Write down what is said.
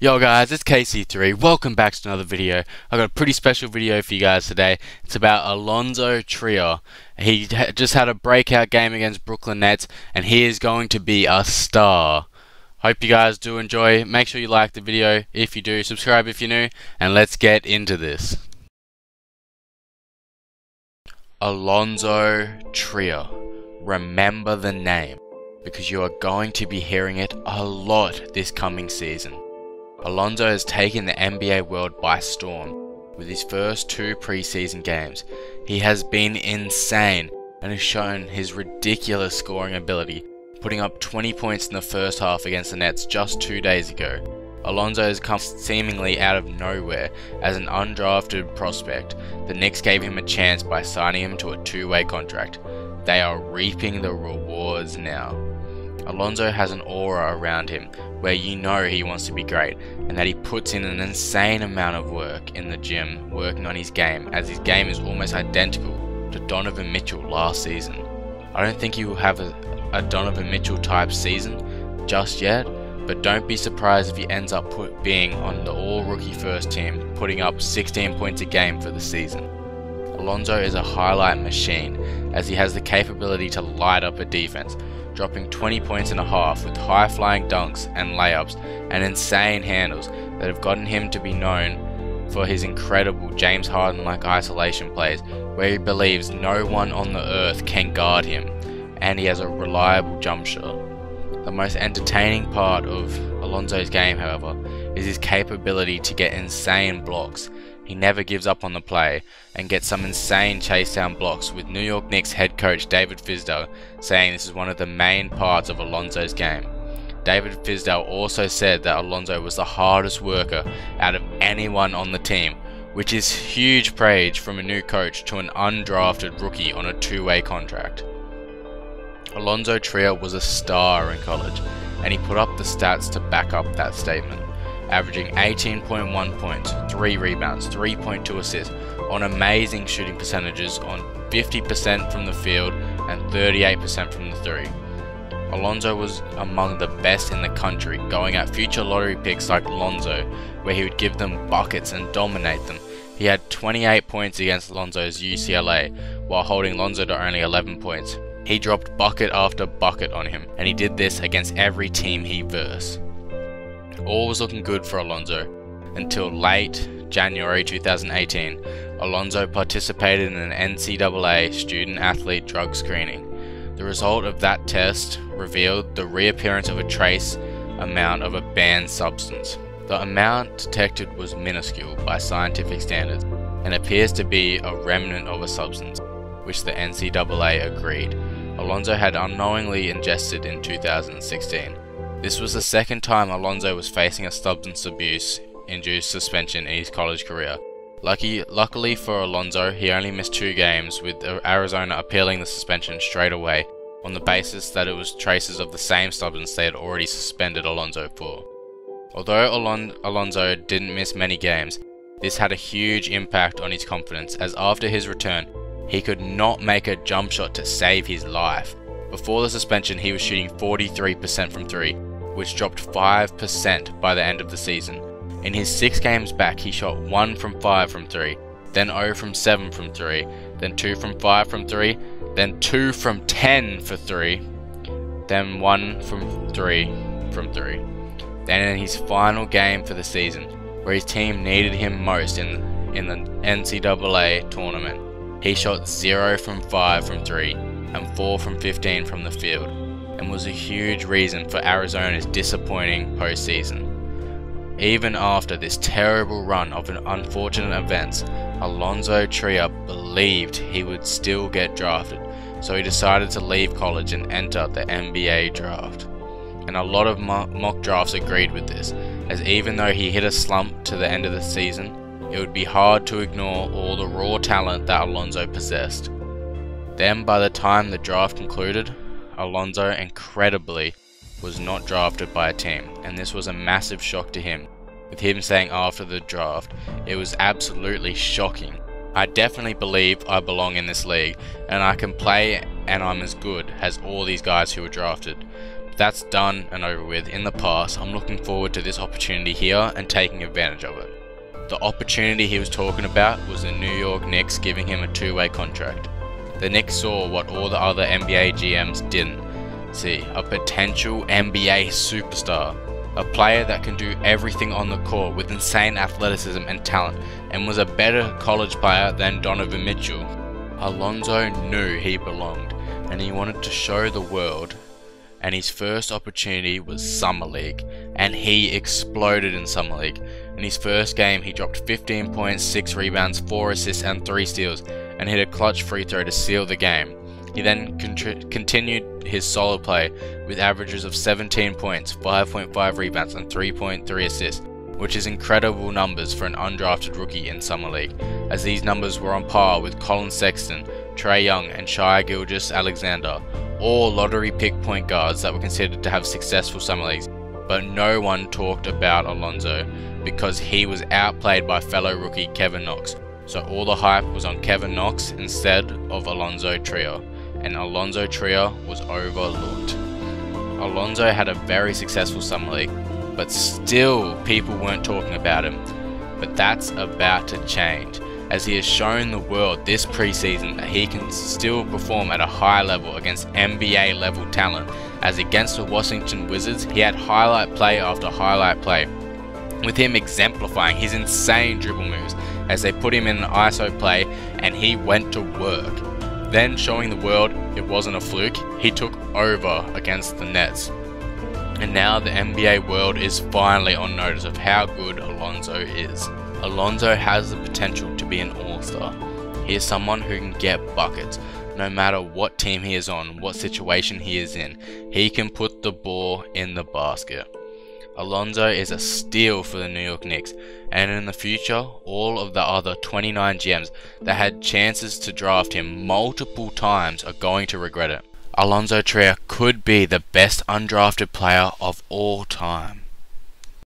Yo guys, it's KC3. Welcome back to another video. I've got a pretty special video for you guys today. It's about Allonzo Trier. He just had a breakout game against Brooklyn Nets, and he is going to be a star. Hope you guys do enjoy. Make sure you like the video if you do, subscribe if you're new, and let's get into this. Allonzo Trier. Remember the name, because you are going to be hearing it a lot this coming season. Allonzo has taken the NBA world by storm with his first two preseason games. He has been insane and has shown his ridiculous scoring ability, putting up 20 points in the first half against the Nets just 2 days ago. Allonzo has come seemingly out of nowhere as an undrafted prospect. The Knicks gave him a chance by signing him to a two-way contract. They are reaping the rewards now. Allonzo has an aura around him where you know he wants to be great, and that he puts in an insane amount of work in the gym working on his game, as his game is almost identical to Donovan Mitchell last season. I don't think he will have a Donovan Mitchell type season just yet, but don't be surprised if he ends up being on the all-rookie first team, putting up 16 points a game for the season. Allonzo is a highlight machine, as he has the capability to light up a defense, dropping 20 points and a half with high-flying dunks and layups and insane handles that have gotten him to be known for his incredible James Harden-like isolation plays, where he believes no one on the earth can guard him, and he has a reliable jump shot. The most entertaining part of Allonzo's game, however, is his capability to get insane blocks. He never gives up on the play and gets some insane chase down blocks, with New York Knicks head coach David Fizdale saying this is one of the main parts of Allonzo's game. David Fizdale also said that Allonzo was the hardest worker out of anyone on the team, which is huge praise from a new coach to an undrafted rookie on a two-way contract. Allonzo Trier was a star in college, and he put up the stats to back up that statement, averaging 18.1 points, 3 rebounds, 3.2 assists on amazing shooting percentages on 50% from the field and 38% from the three. Allonzo was among the best in the country, going at future lottery picks like Lonzo, where he would give them buckets and dominate them. He had 28 points against Lonzo's UCLA, while holding Lonzo to only 11 points. He dropped bucket after bucket on him, and he did this against every team he versed. All was looking good for Allonzo until late January 2018. Allonzo participated in an NCAA student-athlete drug screening. The result of that test revealed the reappearance of a trace amount of a banned substance. The amount detected was minuscule by scientific standards and appears to be a remnant of a substance, which the NCAA agreed Allonzo had unknowingly ingested in 2016. This was the second time Allonzo was facing a substance abuse-induced suspension in his college career. Luckily for Allonzo, he only missed 2 games, with Arizona appealing the suspension straight away on the basis that it was traces of the same substance they had already suspended Allonzo for. Although Allonzo didn't miss many games, this had a huge impact on his confidence, as after his return, he could not make a jump shot to save his life. Before the suspension, he was shooting 43% from 3, which dropped 5% by the end of the season. In his 6 games back, he shot 1 from 5 from 3, then 0 from 7 from 3, then 2 from 5 from 3, then 2 from 10 for 3, then 1 from 3 from 3. Then in his final game for the season, where his team needed him most in the NCAA tournament, he shot 0 from 5 from 3 and 4 from 15 from the field, and was a huge reason for Arizona's disappointing postseason. Even after this terrible run of unfortunate events, Allonzo Trier believed he would still get drafted, so he decided to leave college and enter the NBA draft. And a lot of mock drafts agreed with this, as even though he hit a slump to the end of the season, it would be hard to ignore all the raw talent that Allonzo possessed. Then by the time the draft concluded, Allonzo incredibly was not drafted by a team, and this was a massive shock to him, with him saying after the draft, "It was absolutely shocking. I definitely believe I belong in this league, and I can play, and I'm as good as all these guys who were drafted. That's done and over with in the past. I'm looking forward to this opportunity here and taking advantage of it. The opportunity he was talking about was the New York Knicks giving him a two-way contract. The Knicks saw what all the other NBA GMs didn't see, a potential NBA superstar, a player that can do everything on the court with insane athleticism and talent, and was a better college player than Donovan Mitchell. Allonzo knew he belonged, and he wanted to show the world, and his first opportunity was Summer League, and he exploded in Summer League. In his first game, he dropped 15 points, 6 rebounds, 4 assists and 3 steals, and hit a clutch free throw to seal the game. He then continued his solid play with averages of 17 points, 5.5 rebounds and 3.3 assists, which is incredible numbers for an undrafted rookie in Summer League, as these numbers were on par with Colin Sexton, Trae Young and Shai Gilgeous-Alexander, all lottery pick point guards that were considered to have successful Summer Leagues. But no one talked about Allonzo because he was outplayed by fellow rookie Kevin Knox, so all the hype was on Kevin Knox instead of Allonzo Trier, and Allonzo Trier was overlooked. Allonzo had a very successful Summer League, but still people weren't talking about him. But that's about to change, as he has shown the world this preseason that he can still perform at a high level against NBA level talent, as against the Washington Wizards he had highlight play after highlight play, with him exemplifying his insane dribble moves as they put him in an ISO play and he went to work. Then showing the world it wasn't a fluke, he took over against the Nets. And now the NBA world is finally on notice of how good Allonzo is. Allonzo has the potential to be an all-star. He is someone who can get buckets. No matter what team he is on, what situation he is in, he can put the ball in the basket. Allonzo is a steal for the New York Knicks, and in the future, all of the other 29 GMs that had chances to draft him multiple times are going to regret it. Allonzo Trier could be the best undrafted player of all time.